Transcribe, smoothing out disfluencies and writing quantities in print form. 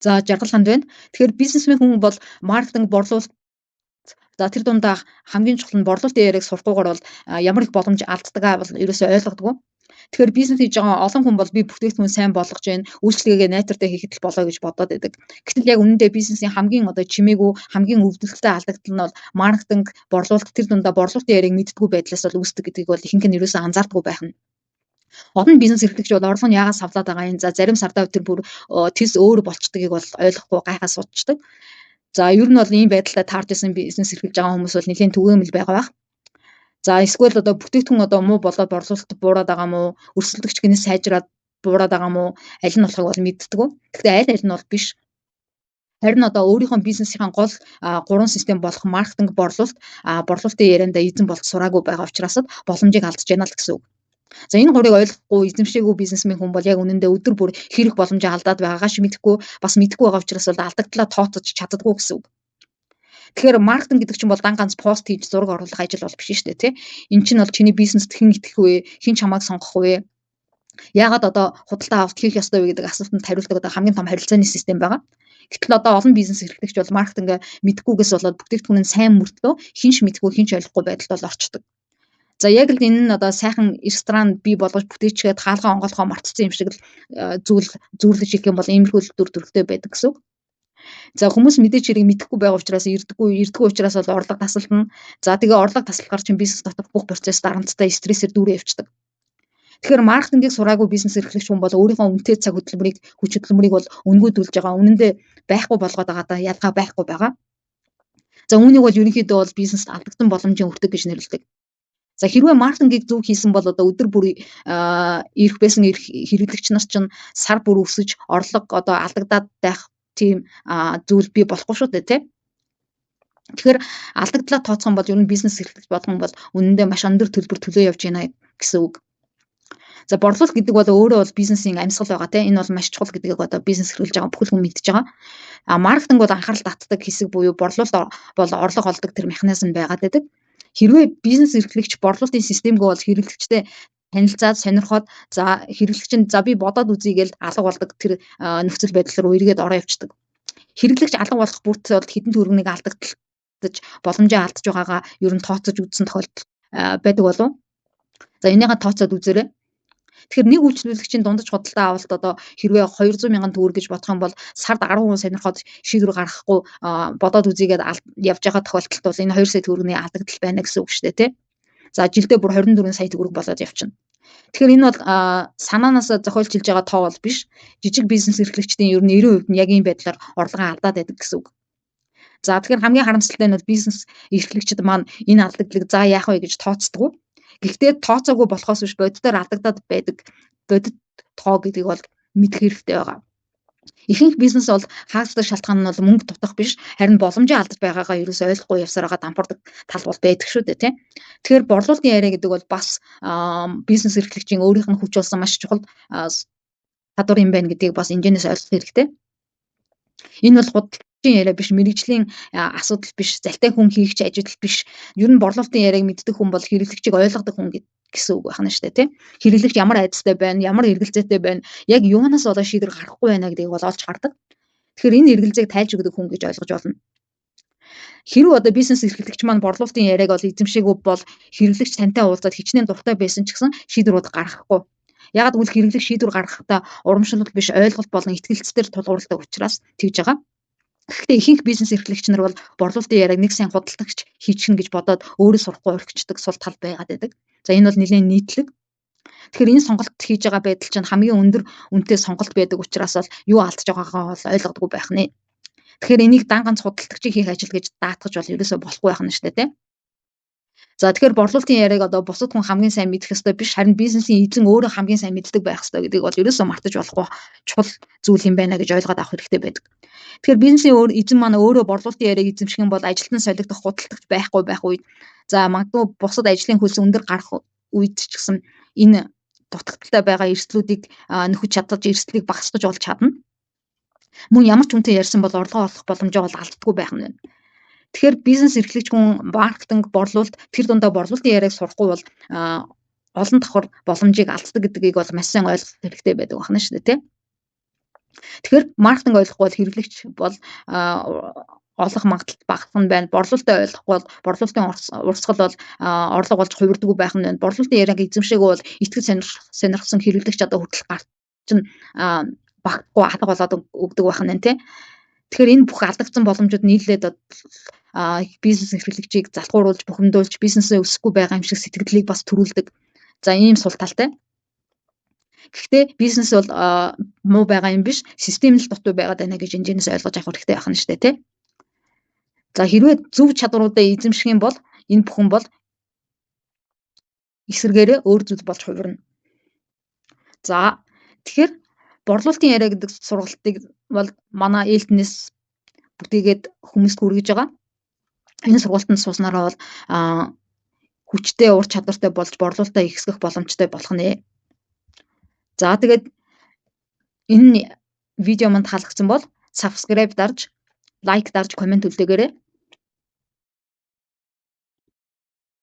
За жаргал ханд байна. Тэгэхээр бизнесмен хүн бол маркетинг борлуулалт за тэр дундаа хамгийн чухал нь борлуулалтын яриаг сурахгүйгээр бол ямар их боломж алддгаа бол ерөөсөй ойлгодгүй. Тэгэхээр бизнес хийж байгаа олон хүн бол би бүтээгдэхүүн сайн болгож байна, үйлчлэгээ найдвартай хийхэд л болоо гэж бодоод байдаг. Гэтэл яг үнэндээ бизнесийн хамгийн чимээгүй хамгийн өвдөлттэй алдагдал нь бол маркетинг, борлуулалт тэр дундаа борлуулалтын яриаг мэддэггүй байдлаас бол үүсдэг гэдгийг бол ихэнх нь ерөөсөй анзаардаггүй байх нь. Олон бизнес эрхлэгч бол орлого нь яагаад савлаад байгаа юм. За зарим сардаа тэр бүр тэс өөр болчдгийг бол ойлгохгүй гайхаа суудчихдаг. За ер нь бол ийм байдалтай таарж исэн бизнес эрхэлж байгаа хүмүүс бол нэлийн түгээмэл байгаа байх. За эсвэл бүтээгдэхүүн муу болоод борлуулалт буураад байгаа мó, өрсөлдөгч гинээс сайжраад буураад байгаа мó, аль нь болохыг бол мэддэггүй. Гэхдээ аль нь бол биш. Харин өөрийнхөө бизнесийн гол 3 систем болох маркетинг, борлуулалт, борлуулалтын ярианда эзэн болж сураагүй байгаа учраас боломжийг алдаж байна л гэсэн үг. За энэ гурыг ойлгохгүй эзэмшээгүй бизнесмен хүн бол яг үнэндээ өдөр бүр хэрэг боломжоо алдаад байгаагаа шиг мэдэхгүй бас мэдэхгүй байгаа учраас бол алдагдлаа тооцож чаддаггүй гэсэн үг. Тэгэхээр маркетинг гэдэг чинь бол дан ганц пост хийж зураг оруулах ажил бол биш шүү дээ, тий. Энэ чинь бол чиний бизнест хэн итгэх вэ? Хэн чамайг сонгох вэ? Яагаад худалдаа авалт хийх ёстой вэ гэдэг асуултанд хариулдаг хамгийн том харилцааны систем байгаа. Гэтэл олон бизнес эрхлэгч бол маркетинг мэдхгүйгээс болоод бүтээгдэхүүн нь сайн мөртлөө хинч мэдгүй хинч ойлгохгүй байдалд бол орчдөг. За яг л энэ нь сайхан ресторан бий болгож бүтээчгээд хаалгаа онгоолгоо мартцсан юм шиг л зүүрлэж хэлэх юм бол иймэрхүү төр төрхтэй байдаг гэсэн үг. За хүмүүс мэдээч хэрэг мэдэхгүй байгаа учраас эрдэггүй учраас бол орлого тасалдана. За тэгээ орлого тасалхаар чинь бизнес дотор бүх процесс дарамттай стрессээр дүүрээ явчихдаг. Тэгэхээр маркетингийг сураагүй бизнес эрхлэгч хүн бол өөрийнхөө үнэтэй цаг хөдөлмөрийг хүч хөдөлмөрийг бол үнгүйдүүлж байгаа. Үнэндээ байхгүй болгоод байгаа ялгаа байхгүй байгаа. За үүнийг бол ерөнхийдөө бол бизнест алдагдсан боломжийн өртөг гэж нэрлэдэг. За хэрвээ маркетингийг зөв хийсэн бол өдөр бүр ирэх байсан хэрэглэгч нар чинь сар бүр өсөж орлого алдагдаад байх тийм зүйл бий болохгүй шүү дээ, тий. Тэгэхээр алдагдлаа тооцох юм бол ер нь бизнес эрхлэгч болгон бол үнэндээ маш өндөр төлбөр төлөө явж байна гэсэн үг. За борлуулалт гэдэг бол өөрөө бол бизнесийн амьсгал байгаа, тий. Энэ бол маш чухал гэдгийг бизнес эрхэлж байгаа бүхэл хүн мэдж байгаа. Маркетинг бол анхаарал татдаг хэсэг буюу борлуулалт бол орлого олдог тэр механизм байгаад байдаг. Хэрвээ бизнес эрхлэгч борлуулалтын системгүй бол хэрэглэгчтэй танилцаад сонирхоод за хэрэглэгч нь за би бодоод үзье гэж алга болдог тэр нөхцөл байдал руу эргээд ороо явчихдаг. Хэрэглэгч алга болох бүртээ бол хэдэн төгрөгийг алдагдаж боломжоо алдаж байгаагаа ер нь тооцож үзсэн тохиолдол байдаг болов. За энийгээ тооцоод үзээрэй. Тэгэхээр нэг үйлчлүүлэгчийн дундаж худалдаа авалт хэрвээ 200 мянган төгрөг гэж бодох юм бол сард 10% сонирхоод шийдвэр гаргахгүй бодоод үзьгээд явж байгаа тохиолдолд бол энэ 2 сая төгрөгийн алдагдал байна гэсэн үг шүү дээ, тий. За жилдээ бүр 24 сая төгрөг болоод явчихна. Тэгэхээр энэ бол санаанаас зохиолж хэлж байгаа тоо бол биш. Жижиг бизнес эрхлэгчдийн ер нь 90% нь яг ийм байдлаар орлогоо алдаад байдаг гэсэн үг. За тэгэхээр хамгийн харамсалтай нь бол бизнес эрхлэгчид маань энэ алдагдлыг за яах вэ гэж тооцдоггүй. Гэхдээ тооцоогүй болохоос биш бодитоор алдагдаад байдаг бодит тоо гэдгийг бол мэдэх хэрэгтэй байгаа. Ихэнх бизнес бол хаалтдаг шалтгаан нь бол мөнгө дутах биш, харин боломжийн алдаж байгаагаа ерөөсөй ойлгохгүй явсараа дампуурдаг тал бол байдаг шүү дээ, тий. Тэгэхээр борлуулалтын яриа гэдэг бол бас бизнес эрхлэгчийн өөрийнх нь хүч болсон маш чухал чадвар юм байна гэдгийг бас энэжнээс ойлгох хэрэгтэй. Энэ бол худалдаачийн яриа биш, мэрэгжлийн асуудал биш, залтай хүн хийх ч ажил биш. Ер нь борлуулалтын яриаг мэддэг хүн бол хэрэглэгчийг ойлгодог хүн гэсэн үг байна шүү дээ, тий. Хэрэглэгч ямар айдастай байна, ямар эргэлзээтэй байна, яг юунаас шийдвэр гарахгүй байна гэдгийг бол олж хардаг. Тэгэхээр энэ эргэлзээг тайлж өгдөг хүн гэж ойлгож болно. Хэрвээ бизнес эрхлэгч маань борлуулалтын яриаг бол эзэмшээгүй бол хэрэглэгч тантай уулзаад хичнээн дуртай байсан ч гэсэн шийдвэрүүд гаргахгүй. Ягаад гэвэл хэрэглэгч шийдвэр гаргахдаа урамшилал биш ойлголт болон итгэлцээр тулгуурладаг учраас тэгж байгаа. Гэхдээ ихэнх бизнес эрхлэгч нар бол борлуулалтын яриаг нэг сайн худалдагч хийчихнэ гэж бодоод өөрөө сурахгүй орхичдаг сул тал байгаад байдаг. За энэ бол нэлээд нийтлэг. Тэгэхээр энэ сонголт хийж байгаа байдал чинь хамгийн өндөр үнэтэй сонголт байдаг учраас бол юу алдаж байгаагаа бол ойлгодгүй байх нэ. Тэгэхээр энийг дан ганц худалдагчийг хийх ажил гэж даатгаж бол ерөөсөө болохгүй байх нь шүү дээ, тий. За тэгэхээр борлуулалтын яриаг бусад хүн хамгийн сайн мэдэх ёстой биш, харин бизнесийн эзэн өөрөө хамгийн сайн мэддэг байх ёстой гэдгийг бол ерөөсөө мартаж болохгүй чухал зүйл юм байна гэж ойлгоод авах хэрэгтэй байдаг. Тэгэхээр бизнесийн эзэн маань өөрөө борлуулалтын яриаг эзэмших юм бол ажилтан солигдох худалдагч байхгүй байх үед за магадгүй бусад ажлын хөлс өндөр гарах үед ч гэсэн энэ дутагдaltaй байгаа эрсдлүүдийг нөхөж чадаж эрсдлийг багасгаж олж чадна. Мөн ямар ч үнэтэй ярьсан бол орлого олох боломжоо бол алддаггүй байх нь. Тэгэхээр бизнес эрхлэгч хүн маркетинг, борлуулалт тэр дундаа борлуулалтын яриаг сурахгүй бол олон давхар боломжийг алддаг гэдгийг бол маш сайн ойлгох хэрэгтэй байдаг байна шүү дээ, тий. Тэгэхээр маркетинг ойлгохгүй бол хэрэглэгч бол олох магадлал багах нь байна. Борлуулалтаа ойлгохгүй бол борлуулалтын урсгал бол орлого болж хувирдаггүй байх нь байна. Борлуулалтын яриаг эзэмшээгүй бол итгэж сонирхсан хэрэглэгч одоо хүртэл гарч чинь багахгүй алга болоод өгдөг байх нь байна тий. Тэгэхээр энэ бүх алдагдсан боломжууд нийлээд бизнес эрхлэгчийг залхууруулж, бухимдуулж, бизнесээ өсөхгүй байгаа юм шиг сэтгэлдлийг бас төрүүлдэг. За ийм сул талтай. Гэхдээ бизнес бол муу байгаа юм биш, систем л дутуу байгаад байна гэж энэжнээс ойлгож авах хэрэгтэй байх нь шүү дээ, тий. За хэрвээ зөв чадваруудаа эзэмших юм бол энэ бүхэн бол эсрэгээрээ өөр зүйл болж хувирна. За тэгэхээр борлуулалтын яриа гэдэг сургалтыг бол манай ээлтнээс бүтээгээд хүмүүст хүргэж байгаа. Энэ сургалтанд сууснараа бол хүчтэй ур чадвартай болж борлуулалтаа ихсгэх боломжтой болох нэ. За тэгээд энэ видео манд таалагдсан бол subscribe дарж, лайк дарж, комент үлдээгээрэй.